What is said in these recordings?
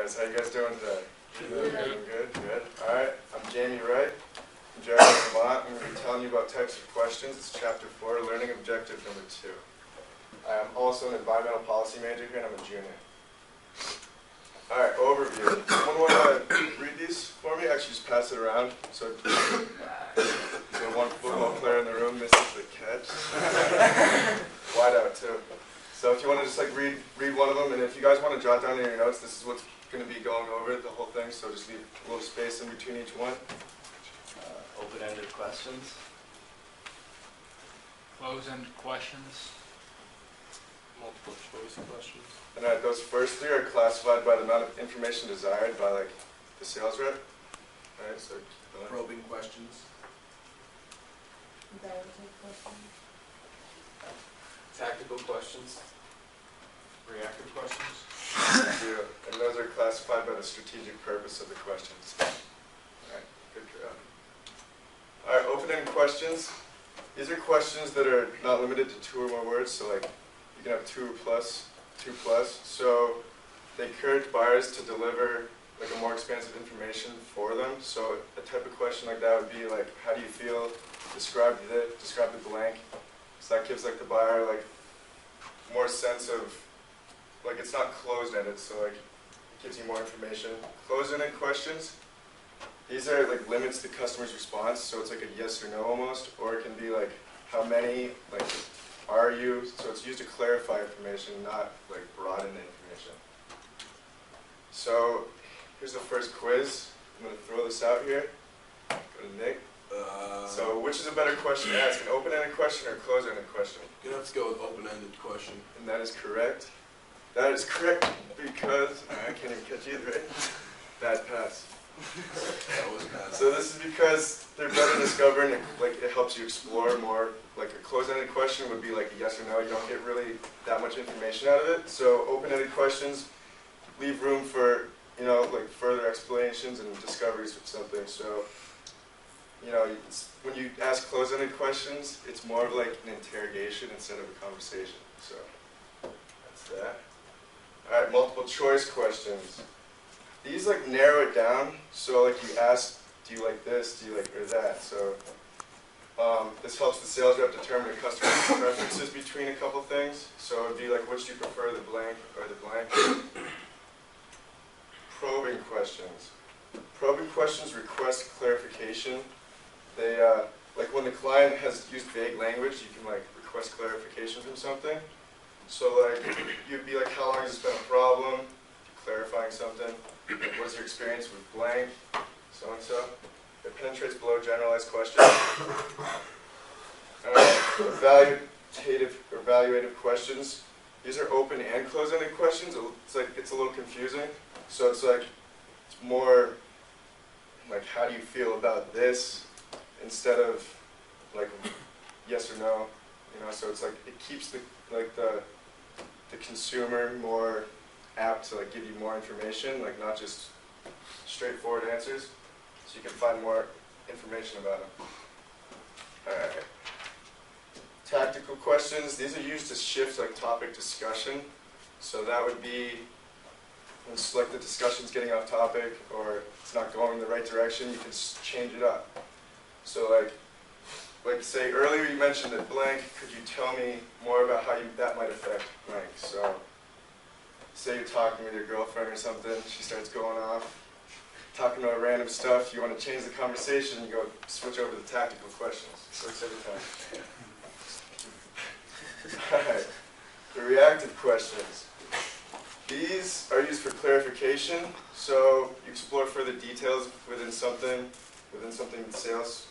guys. How you guys doing today? Good. Good, good. Alright, I'm Jamie Wright from Jericho, Vermont. I'm going to be telling you about types of questions. It's chapter 4, learning objective number 2. I'm also an environmental policy major here and I'm a junior. Alright, overview. Someone want to read these for me? Actually, just pass it around. So one football player in the room misses the catch. Wide out too. So if you want to just like read one of them, and if you guys want to jot down in your notes, this is what's going to be going over the whole thing, so just leave a little space in between each one. Open-ended questions. Close-ended questions. Multiple choice questions. And those first three are classified by the amount of information desired by like the sales rep. Alright, so Probing questions. Evaluative questions. Tactical questions. Reactive questions. and those are classified by the strategic purpose of the questions. Alright, good job. Alright, open-ended questions. These are questions that are not limited to 2 or more words, so like you can have 2 plus. So they encourage buyers to deliver like a more expansive information for them. So a type of question like that would be like, how do you feel? Describe the blank. So that gives like the buyer like more sense of, like it's not closed-ended, so like it gives you more information. Closed-ended questions, these are like limits the customer's response, so it's like a yes or no almost, or it can be like how many, like are you, so it's used to clarify information, not like broaden the information. So here's the first quiz. I'm going to throw this out here. Go to Nick. So which is a better question to ask, an open-ended question or a closed-ended question? You're going to have to go with open-ended question. And that is correct. That is correct because, I can't even catch either, right? Bad pass. That was bad. So this is because they're better discovering, like it helps you explore more. Like a closed-ended question would be like a yes or no. You don't get really that much information out of it. So open-ended questions leave room for, you know, like further explanations and discoveries of something. So, you know, when you ask closed-ended questions, it's more of like an interrogation instead of a conversation. So that's that. All right, multiple choice questions. These like narrow it down. So like you ask, do you like this? Do you like or that? So this helps the sales rep determine a customer's preferences between a couple things. So it would be like, which do you prefer, the blank or the blank? Probing questions. Probing questions request clarification. They, like when the client has used vague language, you can like request clarification from something. So like, you'd be like, how long has this been a problem? Clarifying something. Like, what is your experience with blank? So and so. It penetrates below generalized questions. Evaluative questions. These are open and closed-ended questions. It's like it's a little confusing. So it's like it's more like how do you feel about this instead of like yes or no. You know, so it's like it keeps the consumer more apt to like give you more information, like not just straightforward answers. So you can find more information about them. Alright. Tactical questions. These are used to shift like topic discussion. So that would be when like the discussion's getting off topic or it's not going in the right direction, you can change it up. So like say earlier you mentioned that blank, could you tell me more about how that might affect blank? So say you're talking with your girlfriend or something, she starts going off, talking about random stuff, you want to change the conversation, you go switch over to the tactical questions. Works every time. Alright, the reactive questions. These are used for clarification, so you explore further details within something sales.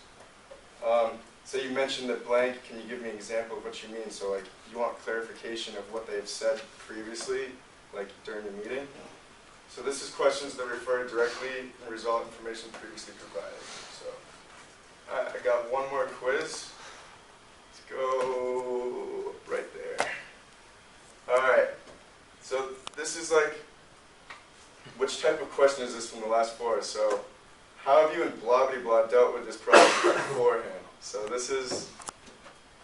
Say you mentioned that blank, can you give me an example of what you mean? So like you want clarification of what they've said previously, like during the meeting. So this is questions that refer directly and resolve information previously provided. So I got one more quiz. Let's go right there. Alright, so this is like, which type of question is this from the last 4? So how have you and blah blah blah dealt with this problem beforehand? So this is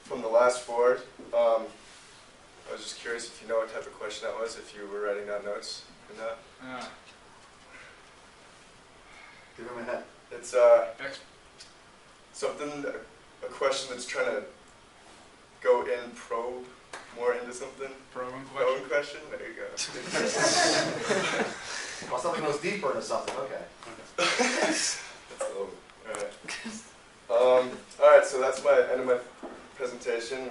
from the last 4. I was just curious if you know what type of question that was, if you were writing down notes in that. Give him a hint. It's Ex- something, a question that's trying to go in, probe more into something. Probing question? Probing question, there you go. Well, something goes deeper into something, okay. That's a little, alright, so that's my end of my presentation.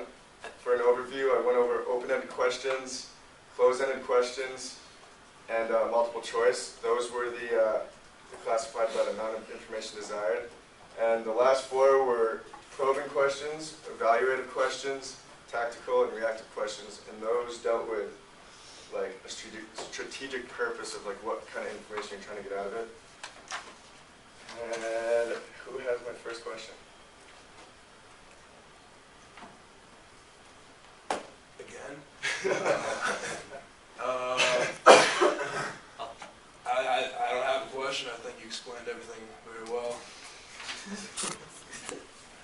For an overview, I went over open-ended questions, closed-ended questions, and multiple choice. Those were the classified by the amount of information desired. And the last four were probing questions, evaluative questions, tactical and reactive questions, and those dealt with like a strategic purpose of like what kind of information you're trying to get out of it. And who has my first question? Again? I don't have a question. I think you explained everything very well.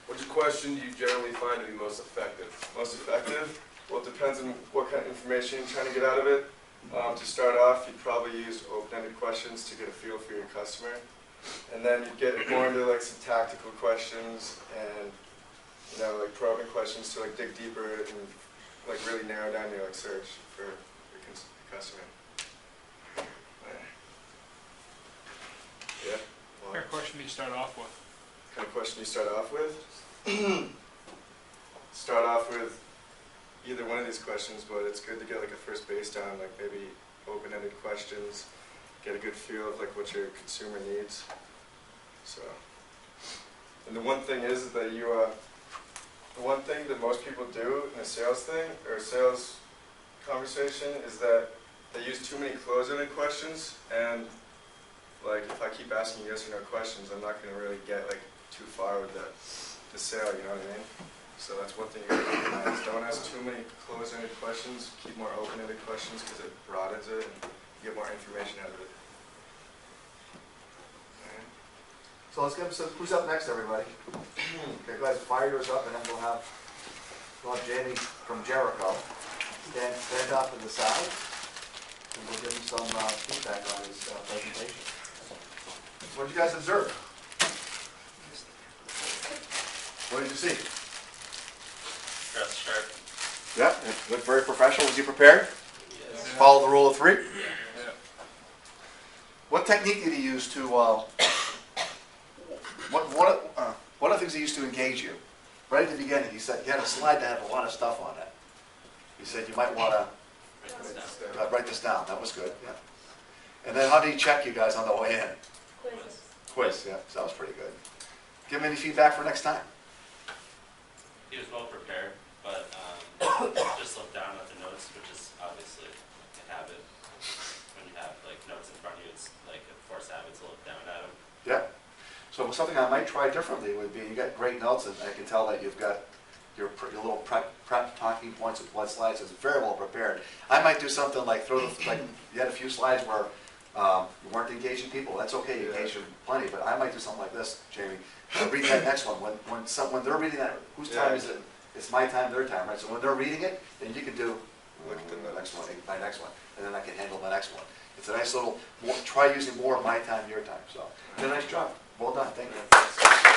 Which question do you generally find to be most effective? Most effective? Well, it depends on what kind of information you're trying to get out of it. To start off, you'd probably use open-ended questions to get a feel for your customer. And then you'd get more into like some tactical questions and, you know, like probing questions to like dig deeper and like really narrow down your like search for your customer. Yeah. What kind of question do you start off with? Kind of question you start off with? Start off with either one of these questions, but it's good to get like a first base down, like maybe open-ended questions, get a good feel of like what your consumer needs. So, and the one thing is that the one thing that most people do in a sales thing or a sales conversation is that they use too many close-ended questions, and like if I keep asking yes or no questions, I'm not going to really get like too far with the sale, you know what I mean? So that's one thing you gotta recognize. Don't ask too many close-ended questions, keep more open-ended questions because it broadens it and you get more information out of it. Alright. So let's get some, who's up next, everybody? Okay, guys, fire yours up, and then we'll have Jamie from Jericho stand up to the side, and we'll give him some feedback on his presentation. What did you guys observe? What did you see? Dress sharp. Yeah, it looked very professional. Was you prepared? Yes. Follow the rule of three? Yeah. What technique did he use to, what are the things he used to engage you? Right at the beginning, he said, you had a slide that had a lot of stuff on it. He said, you might want to write this down. That was good, yeah. And then how did he check you guys on the way in? Quiz, yeah, so that was pretty good. Give him any feedback for next time? He was well prepared, but just looked down at the notes, which is obviously a habit. When you have like notes in front of you, it's like a forced habit to look down at them. Yeah. So something I might try differently would be, you got great notes, and I can tell that you've got your little prep talking points with what slides. It's very well prepared. I might do something like you had a few slides where you weren't engaging people. That's okay, you engage them plenty, but I might do something like this, Jamie. Read that next one. When they're reading that, whose time is it? It's my time, their time, right? So when they're reading it, then you can do look at the next one, my next one, and then I can handle the next one. It's a nice little, try using more of my time, your time. So, you did a nice job. Well done, thank you.